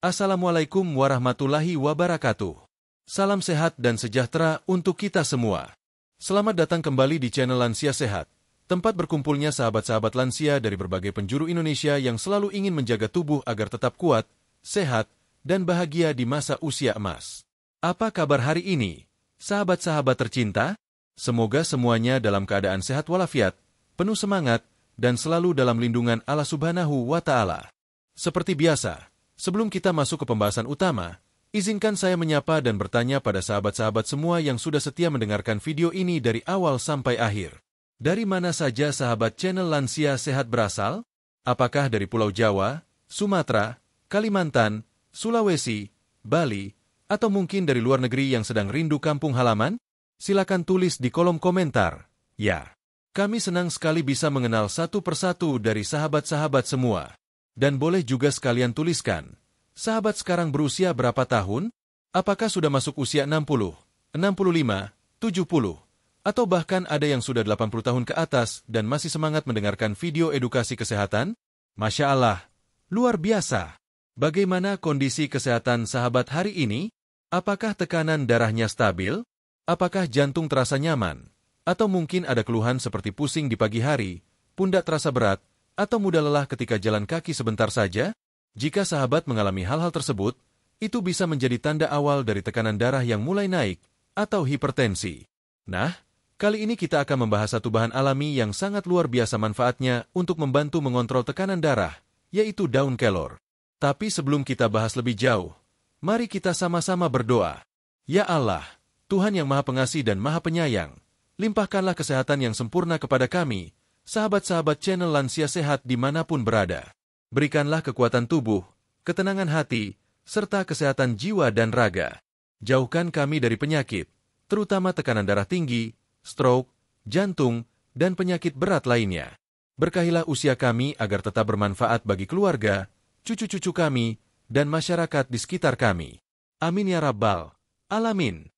Assalamualaikum warahmatullahi wabarakatuh. Salam sehat dan sejahtera untuk kita semua. Selamat datang kembali di channel Lansia Sehat, tempat berkumpulnya sahabat-sahabat lansia dari berbagai penjuru Indonesia yang selalu ingin menjaga tubuh agar tetap kuat, sehat, dan bahagia di masa usia emas. Apa kabar hari ini, sahabat-sahabat tercinta? Semoga semuanya dalam keadaan sehat walafiat, penuh semangat, dan selalu dalam lindungan Allah Subhanahu wa Ta'ala. Seperti biasa, sebelum kita masuk ke pembahasan utama, izinkan saya menyapa dan bertanya pada sahabat-sahabat semua yang sudah setia mendengarkan video ini dari awal sampai akhir. Dari mana saja sahabat channel Lansia Sehat berasal? Apakah dari Pulau Jawa, Sumatera, Kalimantan, Sulawesi, Bali, atau mungkin dari luar negeri yang sedang rindu kampung halaman? Silakan tulis di kolom komentar. Ya, kami senang sekali bisa mengenal satu persatu dari sahabat-sahabat semua. Dan boleh juga sekalian tuliskan, sahabat sekarang berusia berapa tahun? Apakah sudah masuk usia 60, 65, 70, atau bahkan ada yang sudah 80 tahun ke atas dan masih semangat mendengarkan video edukasi kesehatan? Masya Allah, luar biasa! Bagaimana kondisi kesehatan sahabat hari ini? Apakah tekanan darahnya stabil? Apakah jantung terasa nyaman? Atau mungkin ada keluhan seperti pusing di pagi hari, pundak terasa berat, atau mudah lelah ketika jalan kaki sebentar saja? Jika sahabat mengalami hal-hal tersebut, itu bisa menjadi tanda awal dari tekanan darah yang mulai naik, atau hipertensi. Nah, kali ini kita akan membahas satu bahan alami yang sangat luar biasa manfaatnya untuk membantu mengontrol tekanan darah, yaitu daun kelor. Tapi sebelum kita bahas lebih jauh, mari kita sama-sama berdoa. Ya Allah, Tuhan yang Maha Pengasih dan Maha Penyayang, limpahkanlah kesehatan yang sempurna kepada kami, sahabat-sahabat channel Lansia Sehat dimanapun berada. Berikanlah kekuatan tubuh, ketenangan hati, serta kesehatan jiwa dan raga. Jauhkan kami dari penyakit, terutama tekanan darah tinggi, stroke, jantung, dan penyakit berat lainnya. Berkahilah usia kami agar tetap bermanfaat bagi keluarga, cucu-cucu kami, dan masyarakat di sekitar kami. Amin ya Rabbal Alamin.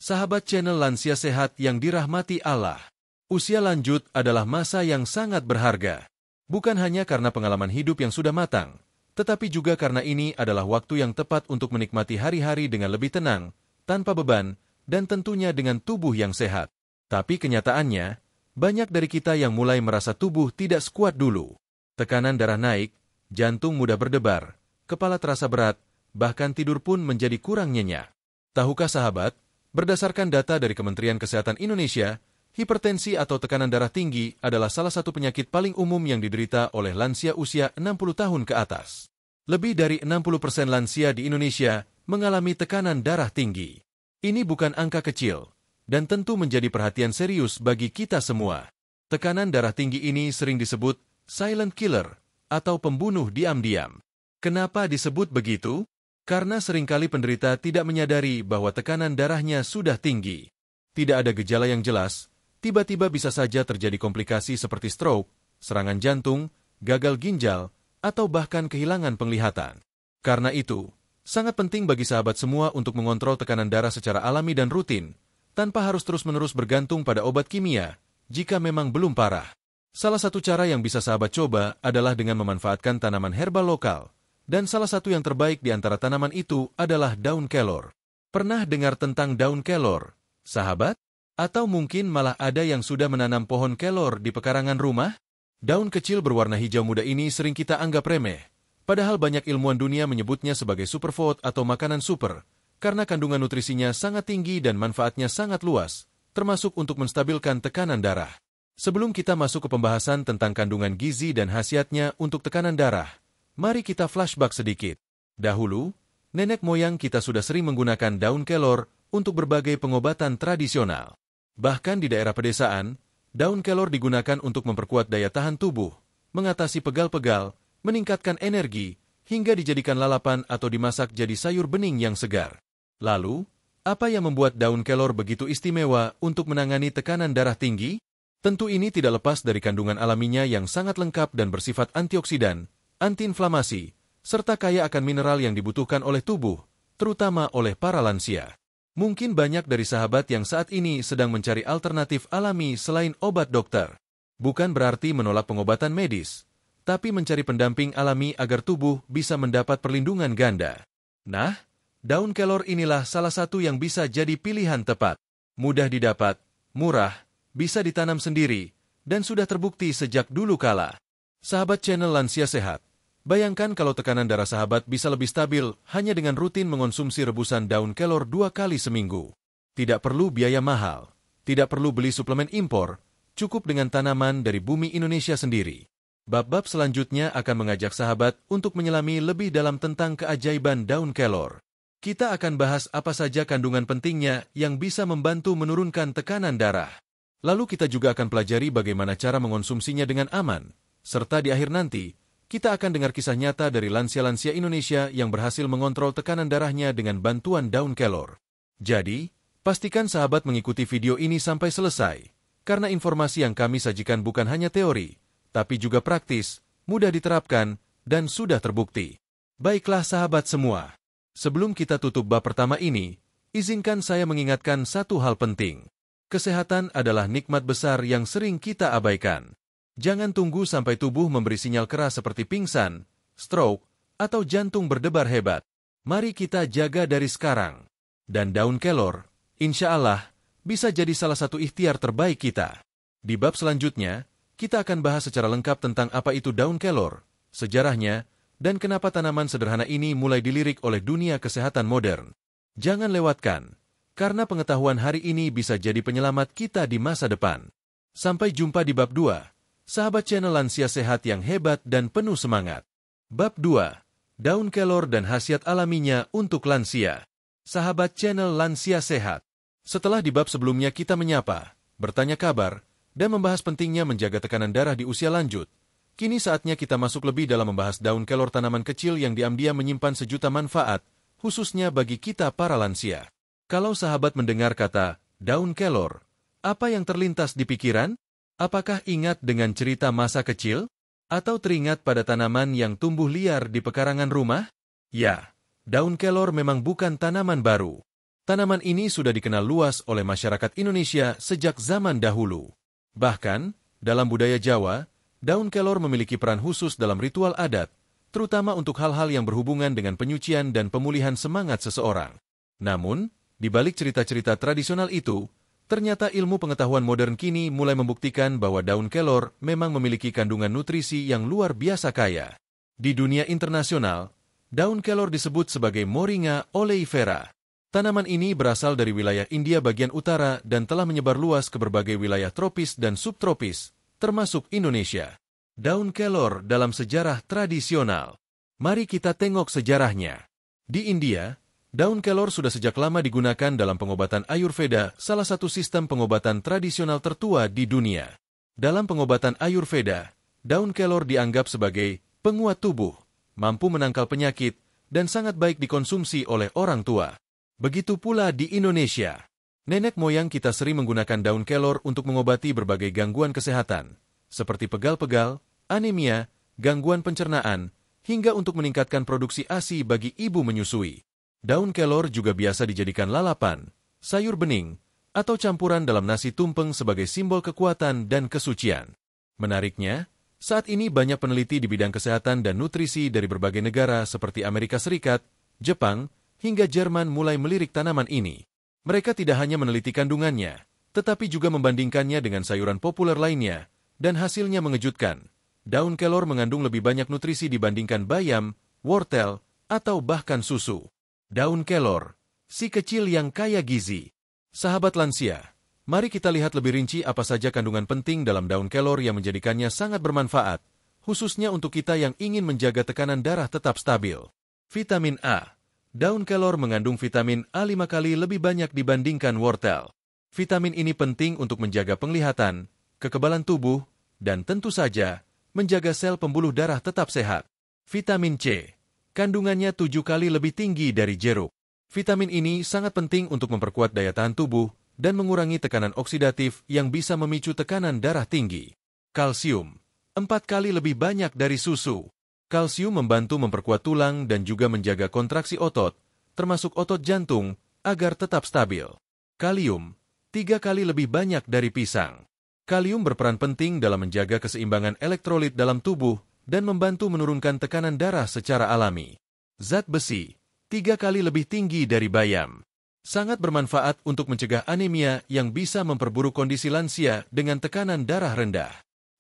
Sahabat channel Lansia Sehat yang dirahmati Allah, usia lanjut adalah masa yang sangat berharga. Bukan hanya karena pengalaman hidup yang sudah matang, tetapi juga karena ini adalah waktu yang tepat untuk menikmati hari-hari dengan lebih tenang, tanpa beban, dan tentunya dengan tubuh yang sehat. Tapi kenyataannya, banyak dari kita yang mulai merasa tubuh tidak sekuat dulu. Tekanan darah naik, jantung mudah berdebar, kepala terasa berat, bahkan tidur pun menjadi kurang nyenyak. Tahukah sahabat, berdasarkan data dari Kementerian Kesehatan Indonesia, hipertensi atau tekanan darah tinggi adalah salah satu penyakit paling umum yang diderita oleh lansia usia 60 tahun ke atas. Lebih dari 60% lansia di Indonesia mengalami tekanan darah tinggi. Ini bukan angka kecil, dan tentu menjadi perhatian serius bagi kita semua. Tekanan darah tinggi ini sering disebut silent killer, atau pembunuh diam-diam. Kenapa disebut begitu? Karena seringkali penderita tidak menyadari bahwa tekanan darahnya sudah tinggi. Tidak ada gejala yang jelas, tiba-tiba bisa saja terjadi komplikasi seperti stroke, serangan jantung, gagal ginjal, atau bahkan kehilangan penglihatan. Karena itu, sangat penting bagi sahabat semua untuk mengontrol tekanan darah secara alami dan rutin, tanpa harus terus-menerus bergantung pada obat kimia, jika memang belum parah. Salah satu cara yang bisa sahabat coba adalah dengan memanfaatkan tanaman herbal lokal, dan salah satu yang terbaik di antara tanaman itu adalah daun kelor. Pernah dengar tentang daun kelor, sahabat? Atau mungkin malah ada yang sudah menanam pohon kelor di pekarangan rumah? Daun kecil berwarna hijau muda ini sering kita anggap remeh, padahal banyak ilmuwan dunia menyebutnya sebagai superfood atau makanan super, karena kandungan nutrisinya sangat tinggi dan manfaatnya sangat luas, termasuk untuk menstabilkan tekanan darah. Sebelum kita masuk ke pembahasan tentang kandungan gizi dan khasiatnya untuk tekanan darah, mari kita flashback sedikit. Dahulu, nenek moyang kita sudah sering menggunakan daun kelor untuk berbagai pengobatan tradisional. Bahkan di daerah pedesaan, daun kelor digunakan untuk memperkuat daya tahan tubuh, mengatasi pegal-pegal, meningkatkan energi, hingga dijadikan lalapan atau dimasak jadi sayur bening yang segar. Lalu, apa yang membuat daun kelor begitu istimewa untuk menangani tekanan darah tinggi? Tentu ini tidak lepas dari kandungan alaminya yang sangat lengkap dan bersifat antioksidan, antiinflamasi, serta kaya akan mineral yang dibutuhkan oleh tubuh, terutama oleh para lansia. Mungkin banyak dari sahabat yang saat ini sedang mencari alternatif alami selain obat dokter. Bukan berarti menolak pengobatan medis, tapi mencari pendamping alami agar tubuh bisa mendapat perlindungan ganda. Nah, daun kelor inilah salah satu yang bisa jadi pilihan tepat. Mudah didapat, murah, bisa ditanam sendiri, dan sudah terbukti sejak dulu kala. Sahabat channel Lansia Sehat, bayangkan kalau tekanan darah sahabat bisa lebih stabil hanya dengan rutin mengonsumsi rebusan daun kelor 2 kali seminggu. Tidak perlu biaya mahal, tidak perlu beli suplemen impor, cukup dengan tanaman dari bumi Indonesia sendiri. Bab-bab selanjutnya akan mengajak sahabat untuk menyelami lebih dalam tentang keajaiban daun kelor. Kita akan bahas apa saja kandungan pentingnya yang bisa membantu menurunkan tekanan darah. Lalu kita juga akan pelajari bagaimana cara mengonsumsinya dengan aman. Serta di akhir nanti, kita akan dengar kisah nyata dari lansia-lansia Indonesia yang berhasil mengontrol tekanan darahnya dengan bantuan daun kelor. Jadi, pastikan sahabat mengikuti video ini sampai selesai, karena informasi yang kami sajikan bukan hanya teori, tapi juga praktis, mudah diterapkan, dan sudah terbukti. Baiklah sahabat semua, sebelum kita tutup bab pertama ini, izinkan saya mengingatkan satu hal penting. Kesehatan adalah nikmat besar yang sering kita abaikan. Jangan tunggu sampai tubuh memberi sinyal keras seperti pingsan, stroke, atau jantung berdebar hebat. Mari kita jaga dari sekarang. Dan daun kelor, insya Allah, bisa jadi salah satu ikhtiar terbaik kita. Di bab selanjutnya, kita akan bahas secara lengkap tentang apa itu daun kelor, sejarahnya, dan kenapa tanaman sederhana ini mulai dilirik oleh dunia kesehatan modern. Jangan lewatkan, karena pengetahuan hari ini bisa jadi penyelamat kita di masa depan. Sampai jumpa di bab 2, sahabat channel Lansia Sehat yang hebat dan penuh semangat. Bab 2, daun kelor dan khasiat alaminya untuk lansia. Sahabat channel Lansia Sehat, setelah di bab sebelumnya kita menyapa, bertanya kabar, dan membahas pentingnya menjaga tekanan darah di usia lanjut, kini saatnya kita masuk lebih dalam membahas daun kelor, tanaman kecil yang diam-diam menyimpan sejuta manfaat, khususnya bagi kita para lansia. Kalau sahabat mendengar kata daun kelor, apa yang terlintas di pikiran? Apakah ingat dengan cerita masa kecil? Atau teringat pada tanaman yang tumbuh liar di pekarangan rumah? Ya, daun kelor memang bukan tanaman baru. Tanaman ini sudah dikenal luas oleh masyarakat Indonesia sejak zaman dahulu. Bahkan, dalam budaya Jawa, daun kelor memiliki peran khusus dalam ritual adat, terutama untuk hal-hal yang berhubungan dengan penyucian dan pemulihan semangat seseorang. Namun, di balik cerita-cerita tradisional itu, ternyata ilmu pengetahuan modern kini mulai membuktikan bahwa daun kelor memang memiliki kandungan nutrisi yang luar biasa kaya. Di dunia internasional, daun kelor disebut sebagai Moringa oleifera. Tanaman ini berasal dari wilayah India bagian utara dan telah menyebar luas ke berbagai wilayah tropis dan subtropis, termasuk Indonesia. Daun kelor dalam sejarah tradisional. Mari kita tengok sejarahnya. Di India, daun kelor sudah sejak lama digunakan dalam pengobatan Ayurveda, salah satu sistem pengobatan tradisional tertua di dunia. Dalam pengobatan Ayurveda, daun kelor dianggap sebagai penguat tubuh, mampu menangkal penyakit, dan sangat baik dikonsumsi oleh orang tua. Begitu pula di Indonesia. Nenek moyang kita sering menggunakan daun kelor untuk mengobati berbagai gangguan kesehatan, seperti pegal-pegal, anemia, gangguan pencernaan, hingga untuk meningkatkan produksi ASI bagi ibu menyusui. Daun kelor juga biasa dijadikan lalapan, sayur bening, atau campuran dalam nasi tumpeng sebagai simbol kekuatan dan kesucian. Menariknya, saat ini banyak peneliti di bidang kesehatan dan nutrisi dari berbagai negara seperti Amerika Serikat, Jepang, hingga Jerman mulai melirik tanaman ini. Mereka tidak hanya meneliti kandungannya, tetapi juga membandingkannya dengan sayuran populer lainnya, dan hasilnya mengejutkan. Daun kelor mengandung lebih banyak nutrisi dibandingkan bayam, wortel, atau bahkan susu. Daun kelor, si kecil yang kaya gizi. Sahabat lansia, mari kita lihat lebih rinci apa saja kandungan penting dalam daun kelor yang menjadikannya sangat bermanfaat, khususnya untuk kita yang ingin menjaga tekanan darah tetap stabil. Vitamin A. Daun kelor mengandung vitamin A 5 kali lebih banyak dibandingkan wortel. Vitamin ini penting untuk menjaga penglihatan, kekebalan tubuh, dan tentu saja, menjaga sel pembuluh darah tetap sehat. Vitamin C. Kandungannya 7 kali lebih tinggi dari jeruk. Vitamin ini sangat penting untuk memperkuat daya tahan tubuh dan mengurangi tekanan oksidatif yang bisa memicu tekanan darah tinggi. Kalsium. 4 kali lebih banyak dari susu. Kalsium membantu memperkuat tulang dan juga menjaga kontraksi otot, termasuk otot jantung, agar tetap stabil. Kalium, 3 kali lebih banyak dari pisang. Kalium berperan penting dalam menjaga keseimbangan elektrolit dalam tubuh dan membantu menurunkan tekanan darah secara alami. Zat besi, 3 kali lebih tinggi dari bayam. Sangat bermanfaat untuk mencegah anemia yang bisa memperburuk kondisi lansia dengan tekanan darah rendah.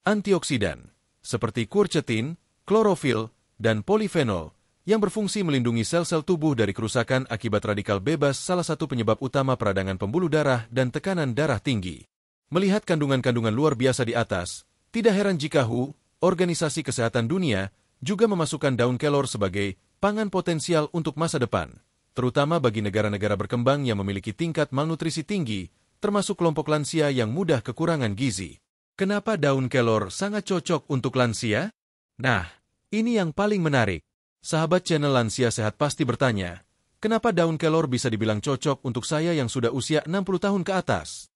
Antioksidan, seperti quercetin, klorofil, dan polifenol, yang berfungsi melindungi sel-sel tubuh dari kerusakan akibat radikal bebas, salah satu penyebab utama peradangan pembuluh darah dan tekanan darah tinggi. Melihat kandungan-kandungan luar biasa di atas, tidak heran jika WHO, Organisasi Kesehatan Dunia, juga memasukkan daun kelor sebagai pangan potensial untuk masa depan, terutama bagi negara-negara berkembang yang memiliki tingkat malnutrisi tinggi, termasuk kelompok lansia yang mudah kekurangan gizi. Kenapa daun kelor sangat cocok untuk lansia? Nah, ini yang paling menarik. Sahabat channel Lansia Sehat pasti bertanya, kenapa daun kelor bisa dibilang cocok untuk saya yang sudah usia 60 tahun ke atas?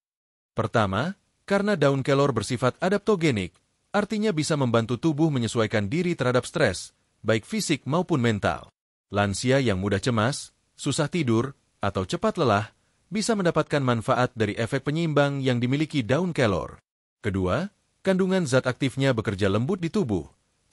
Pertama, karena daun kelor bersifat adaptogenik, artinya bisa membantu tubuh menyesuaikan diri terhadap stres, baik fisik maupun mental. Lansia yang mudah cemas, susah tidur, atau cepat lelah, bisa mendapatkan manfaat dari efek penyeimbang yang dimiliki daun kelor. Kedua, kandungan zat aktifnya bekerja lembut di tubuh,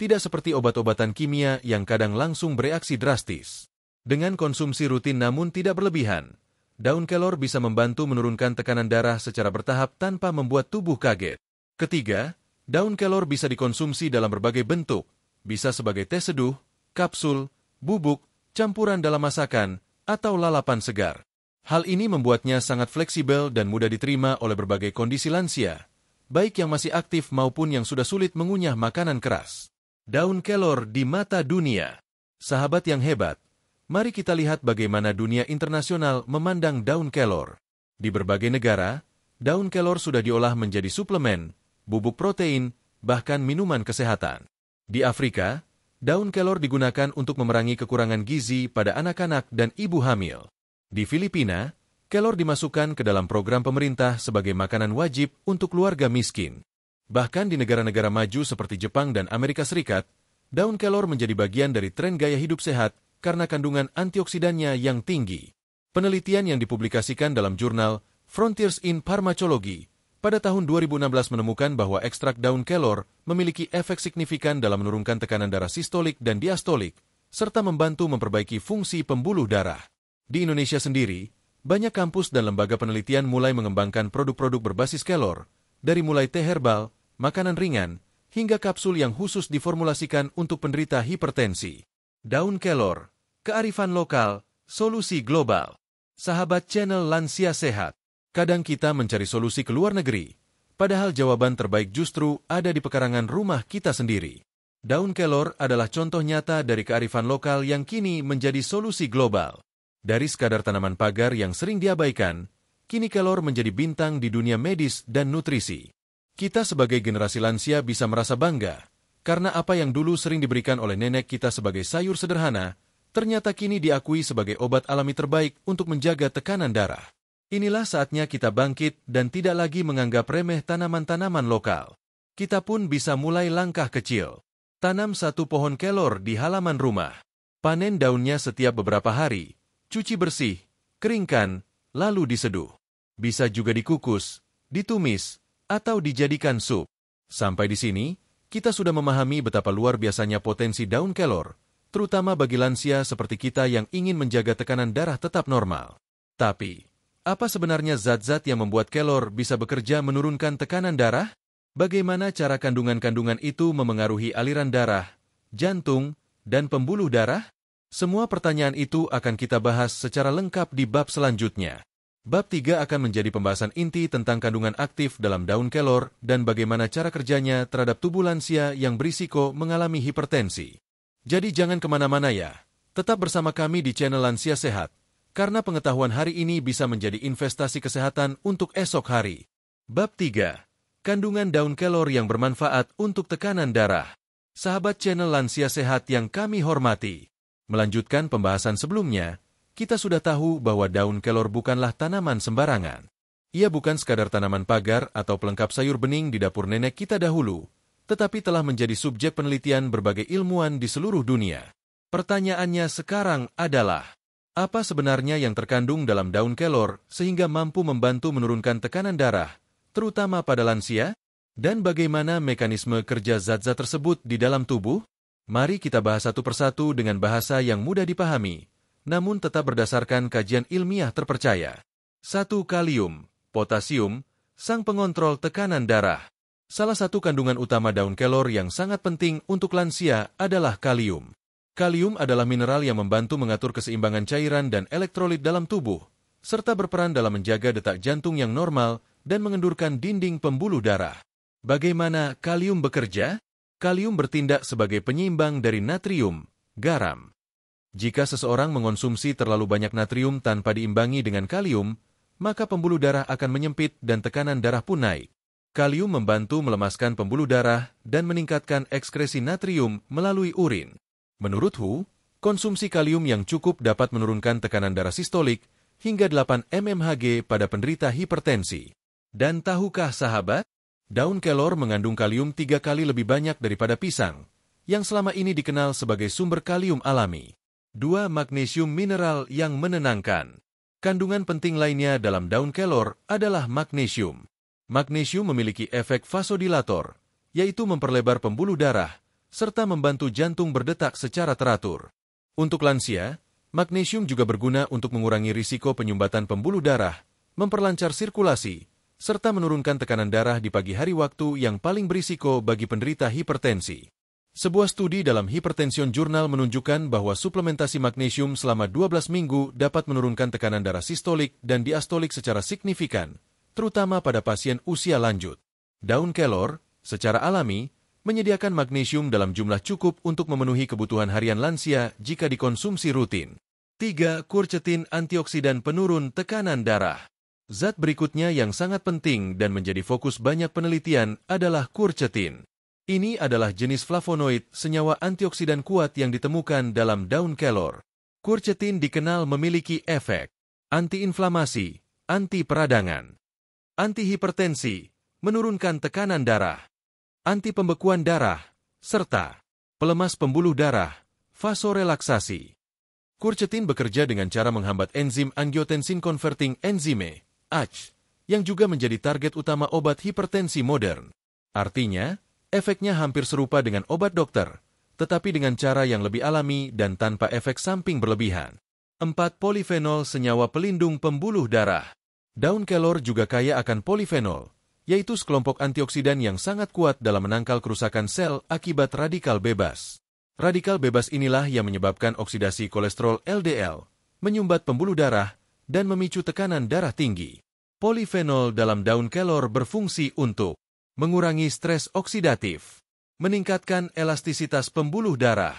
tidak seperti obat-obatan kimia yang kadang langsung bereaksi drastis. Dengan konsumsi rutin namun tidak berlebihan, daun kelor bisa membantu menurunkan tekanan darah secara bertahap tanpa membuat tubuh kaget. Ketiga, daun kelor bisa dikonsumsi dalam berbagai bentuk, bisa sebagai teh seduh, kapsul, bubuk, campuran dalam masakan, atau lalapan segar. Hal ini membuatnya sangat fleksibel dan mudah diterima oleh berbagai kondisi lansia, baik yang masih aktif maupun yang sudah sulit mengunyah makanan keras. Daun kelor di mata dunia. Sahabat yang hebat, mari kita lihat bagaimana dunia internasional memandang daun kelor. Di berbagai negara, daun kelor sudah diolah menjadi suplemen, bubuk protein, bahkan minuman kesehatan. Di Afrika, daun kelor digunakan untuk memerangi kekurangan gizi pada anak-anak dan ibu hamil. Di Filipina, kelor dimasukkan ke dalam program pemerintah sebagai makanan wajib untuk keluarga miskin. Bahkan di negara-negara maju seperti Jepang dan Amerika Serikat, daun kelor menjadi bagian dari tren gaya hidup sehat karena kandungan antioksidannya yang tinggi. Penelitian yang dipublikasikan dalam jurnal Frontiers in Pharmacology pada tahun 2016 menemukan bahwa ekstrak daun kelor memiliki efek signifikan dalam menurunkan tekanan darah sistolik dan diastolik, serta membantu memperbaiki fungsi pembuluh darah. Di Indonesia sendiri, banyak kampus dan lembaga penelitian mulai mengembangkan produk-produk berbasis kelor, dari mulai teh herbal, makanan ringan, hingga kapsul yang khusus diformulasikan untuk penderita hipertensi. Daun kelor, kearifan lokal, solusi global. Sahabat channel Lansia Sehat, kadang kita mencari solusi ke luar negeri, padahal jawaban terbaik justru ada di pekarangan rumah kita sendiri. Daun kelor adalah contoh nyata dari kearifan lokal yang kini menjadi solusi global. Dari sekadar tanaman pagar yang sering diabaikan, kini kelor menjadi bintang di dunia medis dan nutrisi. Kita sebagai generasi lansia bisa merasa bangga, karena apa yang dulu sering diberikan oleh nenek kita sebagai sayur sederhana, ternyata kini diakui sebagai obat alami terbaik untuk menjaga tekanan darah. Inilah saatnya kita bangkit dan tidak lagi menganggap remeh tanaman-tanaman lokal. Kita pun bisa mulai langkah kecil. Tanam satu pohon kelor di halaman rumah. Panen daunnya setiap beberapa hari. Cuci bersih, keringkan, lalu diseduh. Bisa juga dikukus, ditumis, atau dijadikan sup. Sampai di sini, kita sudah memahami betapa luar biasanya potensi daun kelor, terutama bagi lansia seperti kita yang ingin menjaga tekanan darah tetap normal. Tapi, apa sebenarnya zat-zat yang membuat kelor bisa bekerja menurunkan tekanan darah? Bagaimana cara kandungan-kandungan itu memengaruhi aliran darah, jantung, dan pembuluh darah? Semua pertanyaan itu akan kita bahas secara lengkap di bab selanjutnya. Bab 3 akan menjadi pembahasan inti tentang kandungan aktif dalam daun kelor dan bagaimana cara kerjanya terhadap tubuh lansia yang berisiko mengalami hipertensi. Jadi jangan kemana-mana ya, tetap bersama kami di channel Lansia Sehat, karena pengetahuan hari ini bisa menjadi investasi kesehatan untuk esok hari. Bab 3. Kandungan daun kelor yang bermanfaat untuk tekanan darah. Sahabat channel Lansia Sehat yang kami hormati, melanjutkan pembahasan sebelumnya, kita sudah tahu bahwa daun kelor bukanlah tanaman sembarangan. Ia bukan sekadar tanaman pagar atau pelengkap sayur bening di dapur nenek kita dahulu, tetapi telah menjadi subjek penelitian berbagai ilmuwan di seluruh dunia. Pertanyaannya sekarang adalah, apa sebenarnya yang terkandung dalam daun kelor sehingga mampu membantu menurunkan tekanan darah, terutama pada lansia? Dan bagaimana mekanisme kerja zat-zat tersebut di dalam tubuh? Mari kita bahas satu persatu dengan bahasa yang mudah dipahami, namun tetap berdasarkan kajian ilmiah terpercaya. 1. Kalium, potasium, sang pengontrol tekanan darah. Salah satu kandungan utama daun kelor yang sangat penting untuk lansia adalah kalium. Kalium adalah mineral yang membantu mengatur keseimbangan cairan dan elektrolit dalam tubuh, serta berperan dalam menjaga detak jantung yang normal dan mengendurkan dinding pembuluh darah. Bagaimana kalium bekerja? Kalium bertindak sebagai penyeimbang dari natrium, garam. Jika seseorang mengonsumsi terlalu banyak natrium tanpa diimbangi dengan kalium, maka pembuluh darah akan menyempit dan tekanan darah pun naik. Kalium membantu melemaskan pembuluh darah dan meningkatkan ekskresi natrium melalui urin. Menurut WHO, konsumsi kalium yang cukup dapat menurunkan tekanan darah sistolik hingga 8 mmHg pada penderita hipertensi. Dan tahukah sahabat? Daun kelor mengandung kalium 3 kali lebih banyak daripada pisang, yang selama ini dikenal sebagai sumber kalium alami. 2. Magnesium mineral yang menenangkan. Kandungan penting lainnya dalam daun kelor adalah magnesium. Magnesium memiliki efek vasodilator, yaitu memperlebar pembuluh darah, serta membantu jantung berdetak secara teratur. Untuk lansia, magnesium juga berguna untuk mengurangi risiko penyumbatan pembuluh darah, memperlancar sirkulasi, serta menurunkan tekanan darah di pagi hari waktu yang paling berisiko bagi penderita hipertensi. Sebuah studi dalam Hypertension Journal menunjukkan bahwa suplementasi magnesium selama 12 minggu dapat menurunkan tekanan darah sistolik dan diastolik secara signifikan, terutama pada pasien usia lanjut. Daun kelor, secara alami, menyediakan magnesium dalam jumlah cukup untuk memenuhi kebutuhan harian lansia jika dikonsumsi rutin. 3. Quercetin antioksidan penurun tekanan darah. Zat berikutnya yang sangat penting dan menjadi fokus banyak penelitian adalah quercetin. Ini adalah jenis flavonoid, senyawa antioksidan kuat yang ditemukan dalam daun kelor. Quercetin dikenal memiliki efek antiinflamasi, anti peradangan, antihipertensi, menurunkan tekanan darah, anti pembekuan darah, serta pelemas pembuluh darah, vasorelaksasi. Quercetin bekerja dengan cara menghambat enzim angiotensin converting enzyme, ACE, yang juga menjadi target utama obat hipertensi modern. Artinya, efeknya hampir serupa dengan obat dokter, tetapi dengan cara yang lebih alami dan tanpa efek samping berlebihan. 4. Polifenol senyawa pelindung pembuluh darah. Daun kelor juga kaya akan polifenol, yaitu sekelompok antioksidan yang sangat kuat dalam menangkal kerusakan sel akibat radikal bebas. Radikal bebas inilah yang menyebabkan oksidasi kolesterol LDL, menyumbat pembuluh darah, dan memicu tekanan darah tinggi. Polifenol dalam daun kelor berfungsi untuk mengurangi stres oksidatif, meningkatkan elastisitas pembuluh darah,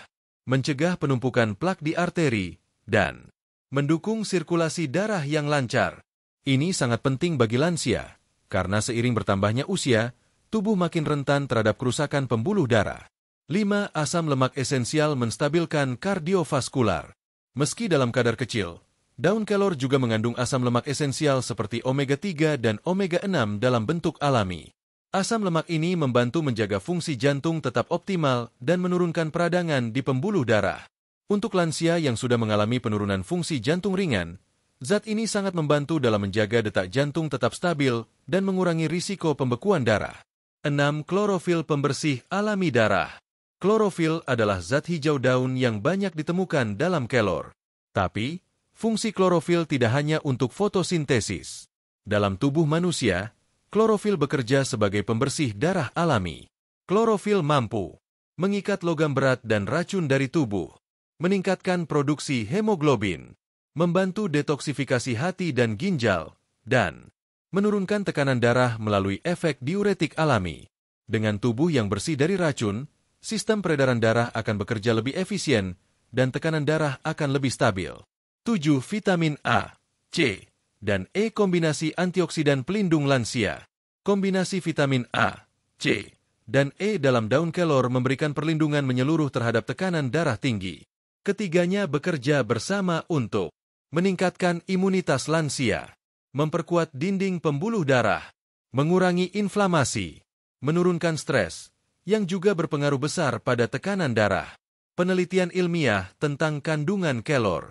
mencegah penumpukan plak di arteri, dan mendukung sirkulasi darah yang lancar. Ini sangat penting bagi lansia, karena seiring bertambahnya usia, tubuh makin rentan terhadap kerusakan pembuluh darah. 5. Asam lemak esensial menstabilkan kardiovaskular. Meski dalam kadar kecil, daun kelor juga mengandung asam lemak esensial seperti omega-3 dan omega-6 dalam bentuk alami. Asam lemak ini membantu menjaga fungsi jantung tetap optimal dan menurunkan peradangan di pembuluh darah. Untuk lansia yang sudah mengalami penurunan fungsi jantung ringan, zat ini sangat membantu dalam menjaga detak jantung tetap stabil dan mengurangi risiko pembekuan darah. 6. Klorofil pembersih alami darah. Klorofil adalah zat hijau daun yang banyak ditemukan dalam kelor. Tapi, fungsi klorofil tidak hanya untuk fotosintesis. Dalam tubuh manusia, klorofil bekerja sebagai pembersih darah alami. Klorofil mampu mengikat logam berat dan racun dari tubuh, meningkatkan produksi hemoglobin, membantu detoksifikasi hati dan ginjal, dan menurunkan tekanan darah melalui efek diuretik alami. Dengan tubuh yang bersih dari racun, sistem peredaran darah akan bekerja lebih efisien dan tekanan darah akan lebih stabil. 7. Vitamin A, C, dan E kombinasi antioksidan pelindung lansia. Kombinasi vitamin A, C, dan E dalam daun kelor memberikan perlindungan menyeluruh terhadap tekanan darah tinggi. Ketiganya bekerja bersama untuk meningkatkan imunitas lansia, memperkuat dinding pembuluh darah, mengurangi inflamasi, menurunkan stres, yang juga berpengaruh besar pada tekanan darah. Penelitian ilmiah tentang kandungan kelor.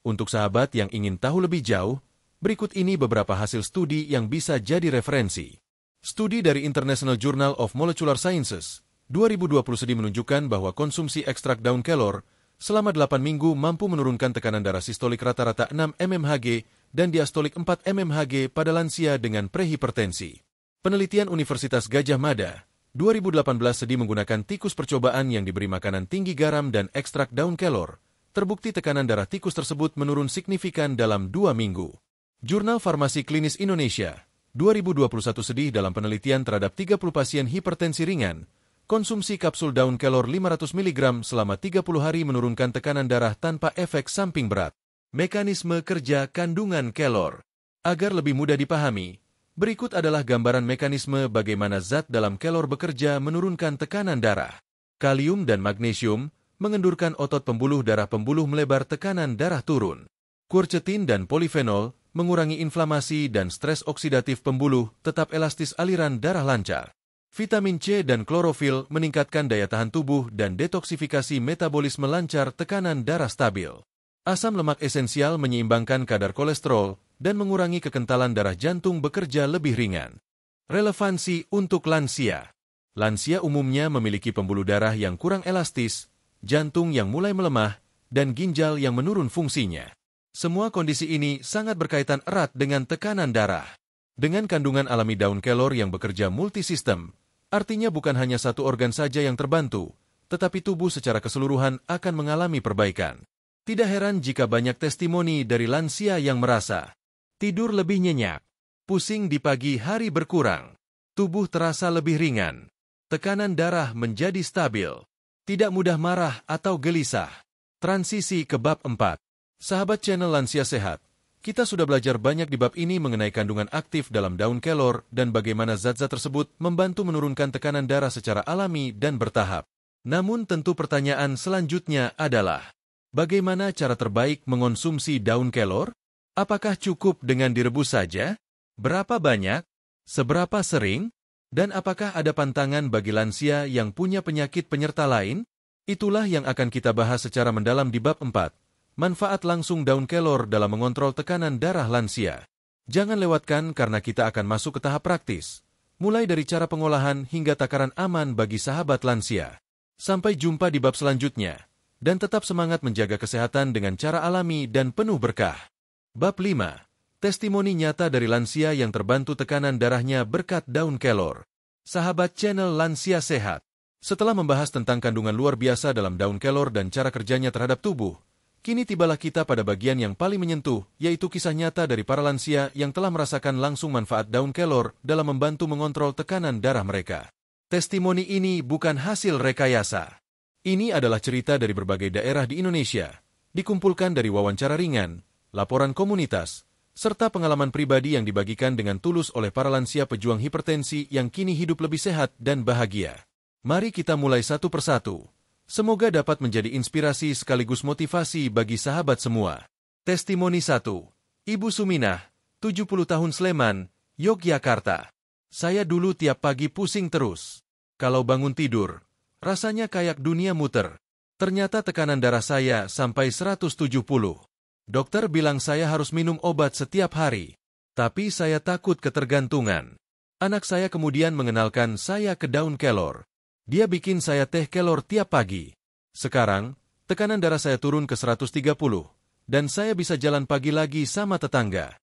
Untuk sahabat yang ingin tahu lebih jauh, berikut ini beberapa hasil studi yang bisa jadi referensi. Studi dari International Journal of Molecular Sciences 2020 menunjukkan bahwa konsumsi ekstrak daun kelor selama 8 minggu mampu menurunkan tekanan darah sistolik rata-rata 6 mmHg dan diastolik 4 mmHg pada lansia dengan prehipertensi. Penelitian Universitas Gadjah Mada 2018 menggunakan tikus percobaan yang diberi makanan tinggi garam dan ekstrak daun kelor. Terbukti tekanan darah tikus tersebut menurun signifikan dalam 2 minggu. Jurnal Farmasi Klinis Indonesia 2021 dalam penelitian terhadap 30 pasien hipertensi ringan, konsumsi kapsul daun kelor 500 mg selama 30 hari menurunkan tekanan darah tanpa efek samping berat. Mekanisme kerja kandungan kelor. Agar lebih mudah dipahami, berikut adalah gambaran mekanisme bagaimana zat dalam kelor bekerja menurunkan tekanan darah. Kalium dan magnesium mengendurkan otot pembuluh darah pembuluh melebar tekanan darah turun. Quercetin dan polifenol mengurangi inflamasi dan stres oksidatif pembuluh, tetap elastis aliran darah lancar. Vitamin C dan klorofil meningkatkan daya tahan tubuh dan detoksifikasi metabolisme lancar, tekanan darah stabil. Asam lemak esensial menyeimbangkan kadar kolesterol dan mengurangi kekentalan darah jantung bekerja lebih ringan. Relevansi untuk lansia. Lansia umumnya memiliki pembuluh darah yang kurang elastis, jantung yang mulai melemah, dan ginjal yang menurun fungsinya. Semua kondisi ini sangat berkaitan erat dengan tekanan darah. Dengan kandungan alami daun kelor yang bekerja multisistem, artinya bukan hanya satu organ saja yang terbantu, tetapi tubuh secara keseluruhan akan mengalami perbaikan. Tidak heran jika banyak testimoni dari lansia yang merasa tidur lebih nyenyak, pusing di pagi hari berkurang, tubuh terasa lebih ringan, tekanan darah menjadi stabil, tidak mudah marah atau gelisah. Transisi ke bab 4. Sahabat channel Lansia Sehat, kita sudah belajar banyak di bab ini mengenai kandungan aktif dalam daun kelor dan bagaimana zat-zat tersebut membantu menurunkan tekanan darah secara alami dan bertahap. Namun tentu pertanyaan selanjutnya adalah, bagaimana cara terbaik mengonsumsi daun kelor? Apakah cukup dengan direbus saja? Berapa banyak? Seberapa sering? Dan apakah ada pantangan bagi lansia yang punya penyakit penyerta lain? Itulah yang akan kita bahas secara mendalam di bab 4. Manfaat langsung daun kelor dalam mengontrol tekanan darah lansia. Jangan lewatkan karena kita akan masuk ke tahap praktis, mulai dari cara pengolahan hingga takaran aman bagi sahabat lansia. Sampai jumpa di bab selanjutnya, dan tetap semangat menjaga kesehatan dengan cara alami dan penuh berkah. Bab 5. Testimoni nyata dari lansia yang terbantu tekanan darahnya berkat daun kelor. Sahabat channel Lansia Sehat, setelah membahas tentang kandungan luar biasa dalam daun kelor dan cara kerjanya terhadap tubuh, kini tibalah kita pada bagian yang paling menyentuh, yaitu kisah nyata dari para lansia yang telah merasakan langsung manfaat daun kelor dalam membantu mengontrol tekanan darah mereka. Testimoni ini bukan hasil rekayasa. Ini adalah cerita dari berbagai daerah di Indonesia, dikumpulkan dari wawancara ringan, laporan komunitas, serta pengalaman pribadi yang dibagikan dengan tulus oleh para lansia pejuang hipertensi yang kini hidup lebih sehat dan bahagia. Mari kita mulai satu persatu. Semoga dapat menjadi inspirasi sekaligus motivasi bagi sahabat semua. Testimoni 1. Ibu Suminah, 70 tahun Sleman, Yogyakarta. Saya dulu tiap pagi pusing terus. Kalau bangun tidur, rasanya kayak dunia muter. Ternyata tekanan darah saya sampai 170. Dokter bilang saya harus minum obat setiap hari. Tapi saya takut ketergantungan. Anak saya kemudian mengenalkan saya ke daun kelor. Dia bikin saya teh kelor tiap pagi. Sekarang, tekanan darah saya turun ke 130, dan saya bisa jalan pagi lagi sama tetangga.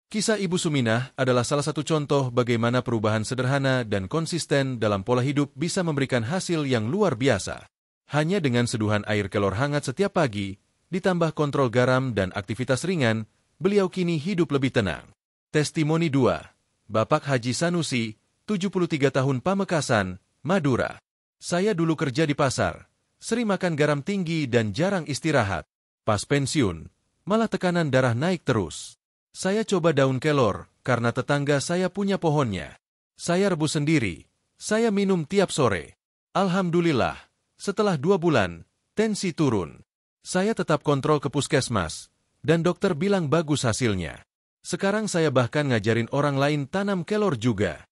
Kisah Ibu Suminah adalah salah satu contoh bagaimana perubahan sederhana dan konsisten dalam pola hidup bisa memberikan hasil yang luar biasa. Hanya dengan seduhan air kelor hangat setiap pagi, ditambah kontrol garam dan aktivitas ringan, beliau kini hidup lebih tenang. Testimoni 2. Bapak Haji Sanusi, 73 tahun Pamekasan, Madura. Saya dulu kerja di pasar, sering makan garam tinggi dan jarang istirahat. Pas pensiun, malah tekanan darah naik terus. Saya coba daun kelor, karena tetangga saya punya pohonnya. Saya rebus sendiri, saya minum tiap sore. Alhamdulillah, setelah 2 bulan, tensi turun. Saya tetap kontrol ke puskesmas, dan dokter bilang bagus hasilnya. Sekarang saya bahkan ngajarin orang lain tanam kelor juga.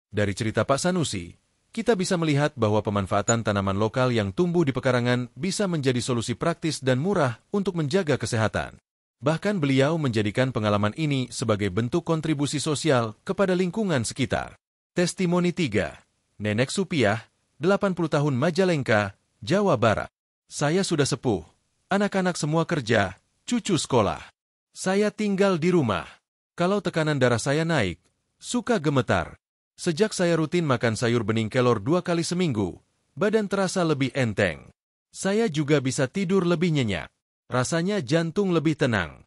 Dari cerita Pak Sanusi, kita bisa melihat bahwa pemanfaatan tanaman lokal yang tumbuh di pekarangan bisa menjadi solusi praktis dan murah untuk menjaga kesehatan. Bahkan beliau menjadikan pengalaman ini sebagai bentuk kontribusi sosial kepada lingkungan sekitar. Testimoni 3. Nenek Supiah, 80 tahun Majalengka, Jawa Barat. Saya sudah sepuh. Anak-anak semua kerja, cucu sekolah. Saya tinggal di rumah. Kalau tekanan darah saya naik, suka gemetar. Sejak saya rutin makan sayur bening kelor 2 kali seminggu, badan terasa lebih enteng. Saya juga bisa tidur lebih nyenyak. Rasanya jantung lebih tenang.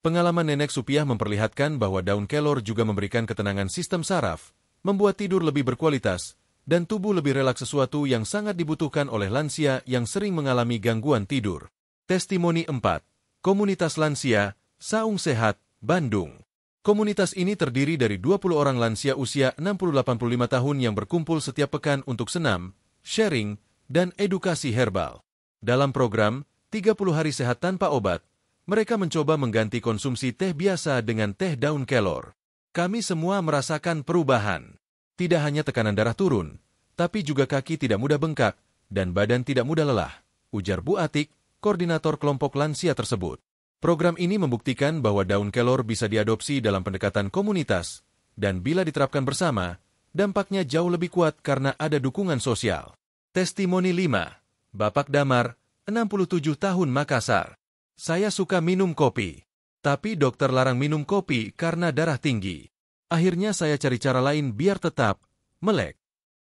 Pengalaman Nenek Supiah memperlihatkan bahwa daun kelor juga memberikan ketenangan sistem saraf, membuat tidur lebih berkualitas, dan tubuh lebih relaks, sesuatu yang sangat dibutuhkan oleh lansia yang sering mengalami gangguan tidur. Testimoni 4. Komunitas Lansia, Saung Sehat, Bandung. Komunitas ini terdiri dari 20 orang lansia usia 60-85 tahun yang berkumpul setiap pekan untuk senam, sharing, dan edukasi herbal. Dalam program 30 hari sehat tanpa obat, mereka mencoba mengganti konsumsi teh biasa dengan teh daun kelor. Kami semua merasakan perubahan. Tidak hanya tekanan darah turun, tapi juga kaki tidak mudah bengkak dan badan tidak mudah lelah, ujar Bu Atik, koordinator kelompok lansia tersebut. Program ini membuktikan bahwa daun kelor bisa diadopsi dalam pendekatan komunitas, dan bila diterapkan bersama, dampaknya jauh lebih kuat karena ada dukungan sosial. Testimoni 5. Bapak Damar, 67 tahun Makassar. Saya suka minum kopi, tapi dokter larang minum kopi karena darah tinggi. Akhirnya saya cari cara lain biar tetap melek.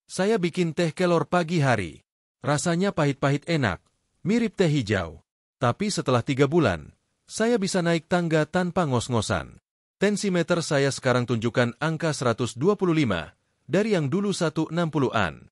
Saya bikin teh kelor pagi hari. Rasanya pahit-pahit enak, mirip teh hijau. Tapi setelah 3 bulan, saya bisa naik tangga tanpa ngos-ngosan. Tensimeter saya sekarang tunjukkan angka 125, dari yang dulu 160-an.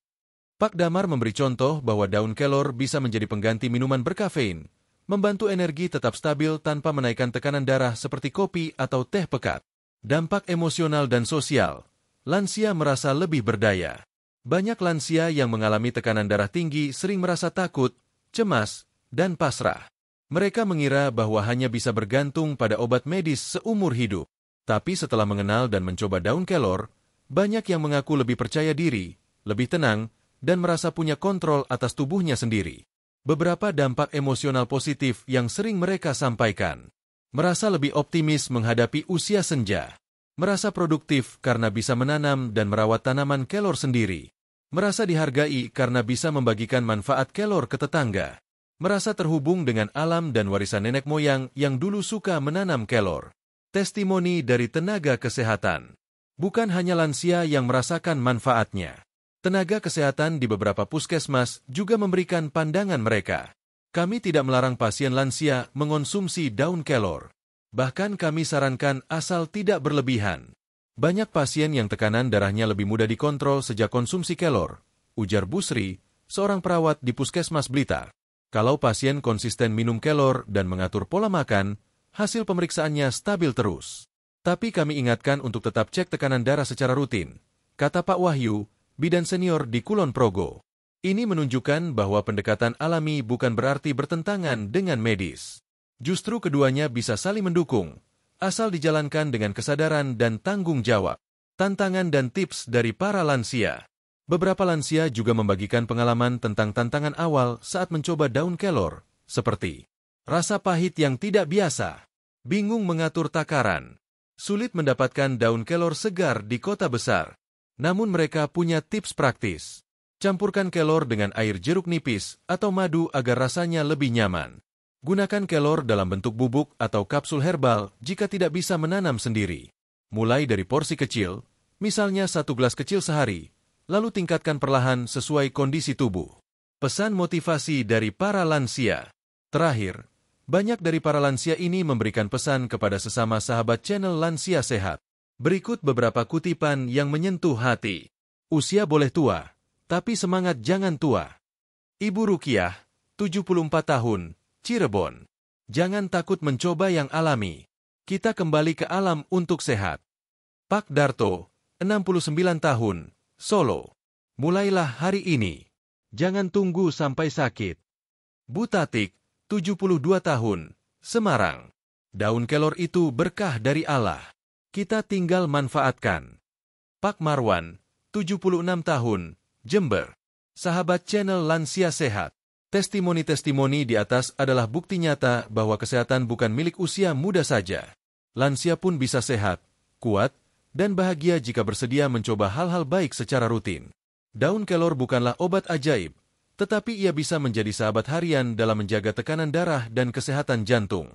Pak Damar memberi contoh bahwa daun kelor bisa menjadi pengganti minuman berkafein, membantu energi tetap stabil tanpa menaikkan tekanan darah seperti kopi atau teh pekat. Dampak emosional dan sosial. Lansia merasa lebih berdaya. Banyak lansia yang mengalami tekanan darah tinggi sering merasa takut, cemas, dan pasrah. Mereka mengira bahwa hanya bisa bergantung pada obat medis seumur hidup. Tapi setelah mengenal dan mencoba daun kelor, banyak yang mengaku lebih percaya diri, lebih tenang, dan merasa punya kontrol atas tubuhnya sendiri. Beberapa dampak emosional positif yang sering mereka sampaikan. Merasa lebih optimis menghadapi usia senja. Merasa produktif karena bisa menanam dan merawat tanaman kelor sendiri. Merasa dihargai karena bisa membagikan manfaat kelor ke tetangga. Merasa terhubung dengan alam dan warisan nenek moyang yang dulu suka menanam kelor. Testimoni dari tenaga kesehatan. Bukan hanya lansia yang merasakan manfaatnya. Tenaga kesehatan di beberapa puskesmas juga memberikan pandangan mereka. Kami tidak melarang pasien lansia mengonsumsi daun kelor. Bahkan kami sarankan asal tidak berlebihan. Banyak pasien yang tekanan darahnya lebih mudah dikontrol sejak konsumsi kelor, ujar Busri, seorang perawat di Puskesmas Blitar. Kalau pasien konsisten minum kelor dan mengatur pola makan, hasil pemeriksaannya stabil terus. Tapi kami ingatkan untuk tetap cek tekanan darah secara rutin, kata Pak Wahyu, bidan senior di Kulon Progo. Ini menunjukkan bahwa pendekatan alami bukan berarti bertentangan dengan medis. Justru keduanya bisa saling mendukung, asal dijalankan dengan kesadaran dan tanggung jawab. Tantangan dan tips dari para lansia. Beberapa lansia juga membagikan pengalaman tentang tantangan awal saat mencoba daun kelor, seperti rasa pahit yang tidak biasa, bingung mengatur takaran, sulit mendapatkan daun kelor segar di kota besar. Namun mereka punya tips praktis. Campurkan kelor dengan air jeruk nipis atau madu agar rasanya lebih nyaman. Gunakan kelor dalam bentuk bubuk atau kapsul herbal jika tidak bisa menanam sendiri. Mulai dari porsi kecil, misalnya 1 gelas kecil sehari, lalu tingkatkan perlahan sesuai kondisi tubuh. Pesan motivasi dari para lansia. Terakhir, banyak dari para lansia ini memberikan pesan kepada sesama sahabat channel Lansia Sehat. Berikut beberapa kutipan yang menyentuh hati. Usia boleh tua, tapi semangat jangan tua. Ibu Rukiah, 74 tahun, Cirebon. Jangan takut mencoba yang alami. Kita kembali ke alam untuk sehat. Pak Darto, 69 tahun, Solo. Mulailah hari ini. Jangan tunggu sampai sakit. Bu Tatik, 72 tahun, Semarang. Daun kelor itu berkah dari Allah. Kita tinggal manfaatkan. Pak Marwan, 76 tahun, Jember. Sahabat channel Lansia Sehat. Testimoni-testimoni di atas adalah bukti nyata bahwa kesehatan bukan milik usia muda saja. Lansia pun bisa sehat, kuat, dan bahagia jika bersedia mencoba hal-hal baik secara rutin. Daun kelor bukanlah obat ajaib, tetapi ia bisa menjadi sahabat harian dalam menjaga tekanan darah dan kesehatan jantung.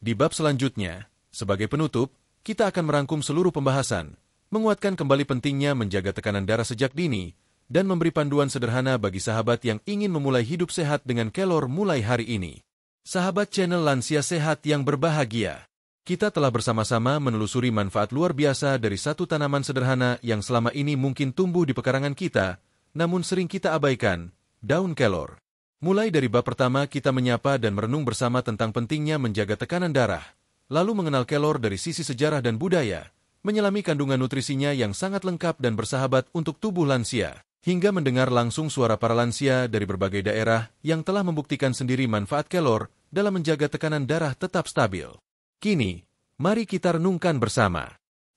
Di bab selanjutnya, sebagai penutup, kita akan merangkum seluruh pembahasan, menguatkan kembali pentingnya menjaga tekanan darah sejak dini, dan memberi panduan sederhana bagi sahabat yang ingin memulai hidup sehat dengan kelor mulai hari ini. Sahabat channel Lansia Sehat yang berbahagia, kita telah bersama-sama menelusuri manfaat luar biasa dari satu tanaman sederhana yang selama ini mungkin tumbuh di pekarangan kita, namun sering kita abaikan, daun kelor. Mulai dari bab pertama kita menyapa dan merenung bersama tentang pentingnya menjaga tekanan darah, lalu mengenal kelor dari sisi sejarah dan budaya, menyelami kandungan nutrisinya yang sangat lengkap dan bersahabat untuk tubuh lansia, hingga mendengar langsung suara para lansia dari berbagai daerah yang telah membuktikan sendiri manfaat kelor dalam menjaga tekanan darah tetap stabil. Kini, mari kita renungkan bersama.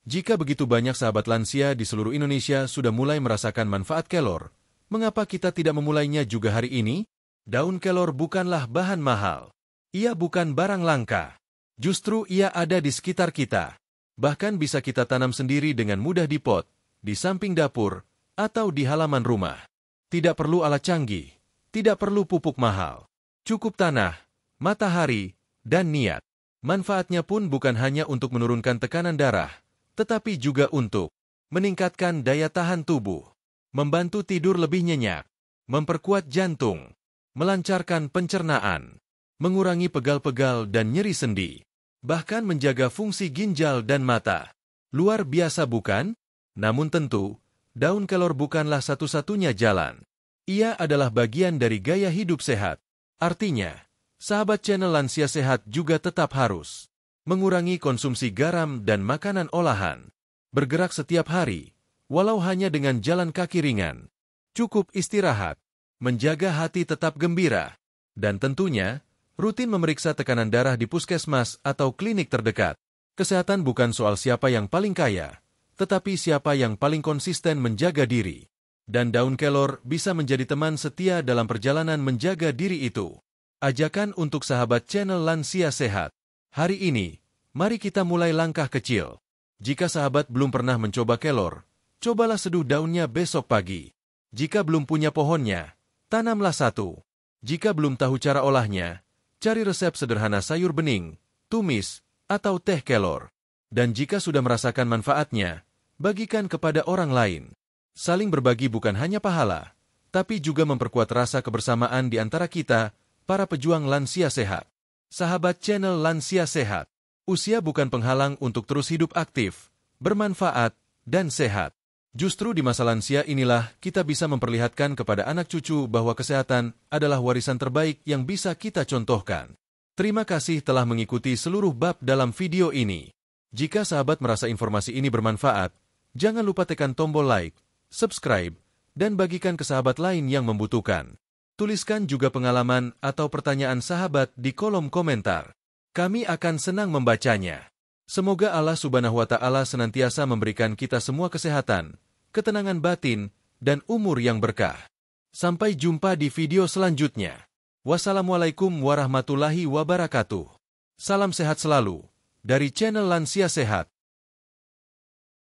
Jika begitu banyak sahabat lansia di seluruh Indonesia sudah mulai merasakan manfaat kelor, mengapa kita tidak memulainya juga hari ini? Daun kelor bukanlah bahan mahal. Ia bukan barang langka. Justru ia ada di sekitar kita. Bahkan bisa kita tanam sendiri dengan mudah di pot, di samping dapur, atau di halaman rumah. Tidak perlu alat canggih, tidak perlu pupuk mahal. Cukup tanah, matahari, dan niat. Manfaatnya pun bukan hanya untuk menurunkan tekanan darah, tetapi juga untuk meningkatkan daya tahan tubuh, membantu tidur lebih nyenyak, memperkuat jantung, melancarkan pencernaan, mengurangi pegal-pegal dan nyeri sendi, bahkan menjaga fungsi ginjal dan mata. Luar biasa bukan? Namun tentu, daun kelor bukanlah satu-satunya jalan. Ia adalah bagian dari gaya hidup sehat. Artinya, sahabat channel Lansia Sehat juga tetap harus mengurangi konsumsi garam dan makanan olahan, bergerak setiap hari, walau hanya dengan jalan kaki ringan, cukup istirahat, menjaga hati tetap gembira, dan tentunya, rutin memeriksa tekanan darah di puskesmas atau klinik terdekat. Kesehatan bukan soal siapa yang paling kaya, tetapi siapa yang paling konsisten menjaga diri. Dan daun kelor bisa menjadi teman setia dalam perjalanan menjaga diri itu. Ajakan untuk sahabat channel Lansia Sehat. Hari ini, mari kita mulai langkah kecil. Jika sahabat belum pernah mencoba kelor, cobalah seduh daunnya besok pagi. Jika belum punya pohonnya, tanamlah satu. Jika belum tahu cara olahnya, cari resep sederhana sayur bening, tumis, atau teh kelor. Dan jika sudah merasakan manfaatnya, bagikan kepada orang lain. Saling berbagi bukan hanya pahala, tapi juga memperkuat rasa kebersamaan di antara kita, para pejuang lansia sehat. Sahabat channel Lansia Sehat, usia bukan penghalang untuk terus hidup aktif, bermanfaat, dan sehat. Justru di masa lansia inilah kita bisa memperlihatkan kepada anak cucu bahwa kesehatan adalah warisan terbaik yang bisa kita contohkan. Terima kasih telah mengikuti seluruh bab dalam video ini. Jika sahabat merasa informasi ini bermanfaat, jangan lupa tekan tombol like, subscribe, dan bagikan ke sahabat lain yang membutuhkan. Tuliskan juga pengalaman atau pertanyaan sahabat di kolom komentar. Kami akan senang membacanya. Semoga Allah Subhanahu wa Ta'ala senantiasa memberikan kita semua kesehatan, ketenangan batin, dan umur yang berkah. Sampai jumpa di video selanjutnya. Wassalamualaikum warahmatullahi wabarakatuh. Salam sehat selalu dari channel Lansia Sehat.